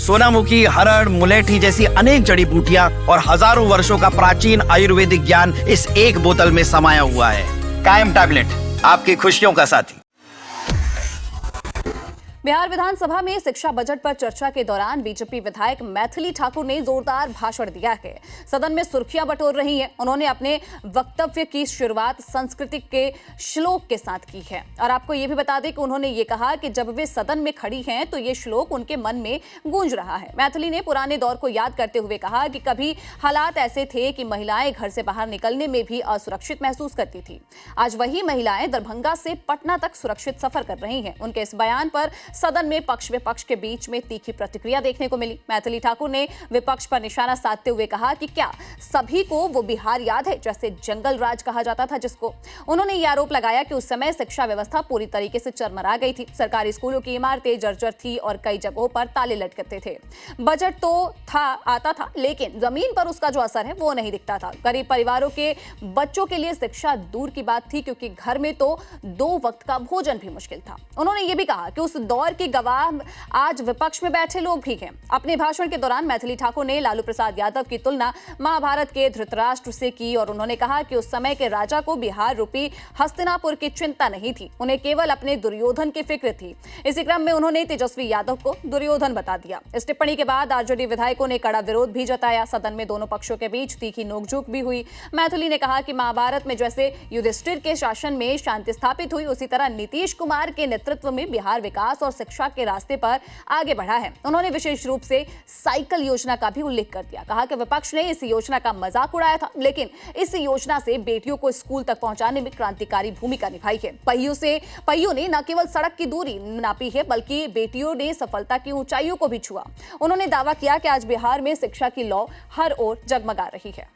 सोनामुखी, हरड़, मुलेठी जैसी अनेक जड़ी बूटियां और हजारों वर्षों का प्राचीन आयुर्वेदिक ज्ञान इस एक बोतल में समाया हुआ है। कायम टैबलेट, आपकी खुशियों का साथी। बिहार विधानसभा में शिक्षा बजट पर चर्चा के दौरान बीजेपी विधायक मैथिली ठाकुर ने जोरदार भाषण दिया है। सदन में सुर्खियां बटोर रही हैं। उन्होंने अपने वक्तव्य की शुरुआत संस्कृत के श्लोक के साथ की है और आपको ये भी बता दें कि उन्होंने ये कहा कि जब वे सदन में खड़ी हैं तो ये श्लोक उनके मन में गूंज रहा है। मैथिली ने पुराने दौर को याद करते हुए कहा कि कभी हालात ऐसे थे कि महिलाएं घर से बाहर निकलने में भी असुरक्षित महसूस करती थी। आज वही महिलाएं दरभंगा से पटना तक सुरक्षित सफर कर रही हैं। उनके इस बयान पर सदन में पक्ष विपक्ष के बीच में तीखी प्रतिक्रिया देखने को मिली। मैथिली ठाकुर ने विपक्ष पर निशाना साधते हुए कहा कि क्या सभी को वो बिहार याद है जैसे जंगल राज कहा जाता था जिसको। उन्होंने ये आरोप लगाया कि उस समय शिक्षा व्यवस्था पूरी तरीके से चरमरा गई थी। सरकारी स्कूलों की इमारतें जर्जर थी और कई जगहों पर ताले लटकते थे। बजट तो आता था लेकिन जमीन पर उसका जो असर है वो नहीं दिखता था। गरीब परिवारों के बच्चों के लिए शिक्षा दूर की बात थी क्योंकि घर में तो 2 वक्त का भोजन भी मुश्किल था। उन्होंने ये भी कहा कि उस दौर की गवाह आज विपक्ष में बैठे लोग भी हैं। अपने भाषण के दौरान मैथिली ठाकुर ने लालू प्रसाद यादव की तुलना महाभारत के धृतराष्ट्र से की और उन्होंने कहा कि उस समय के राजा को बिहार रूपी हस्तिनापुर की चिंता नहीं थी, उन्हें केवल अपने दुर्योधन की फिक्र थी। इसी क्रम में उन्होंने तेजस्वी यादव को दुर्योधन बता दिया। इस टिप्पणी के बाद आरजेडी विधायकों ने कड़ा विरोध भी जताया। सदन में दोनों पक्षों के बीच तीखी नोकझोंक भी हुई। मैथिली ने कहा कि महाभारत में जैसे युधिष्ठिर के शासन में शांति स्थापित हुई उसी तरह नीतीश कुमार के नेतृत्व में बिहार विकास और शिक्षा के रास्ते पर आगे बढ़ा है। उन्होंने विशेष रूप से साइकिल योजना का भी उल्लेख कर दिया। कहा कि विपक्ष ने इस योजना का मजाक उड़ाया था लेकिन इस योजना से बेटियों को स्कूल तक पहुंचाने में क्रांतिकारी भूमिका निभाई है। पहियों ने न केवल सड़क की दूरी नापी है बल्कि बेटियों ने सफलता की ऊंचाइयों को भी छुआ। उन्होंने दावा किया कि आज बिहार में शिक्षा की लौ हर ओर जगमगा रही है।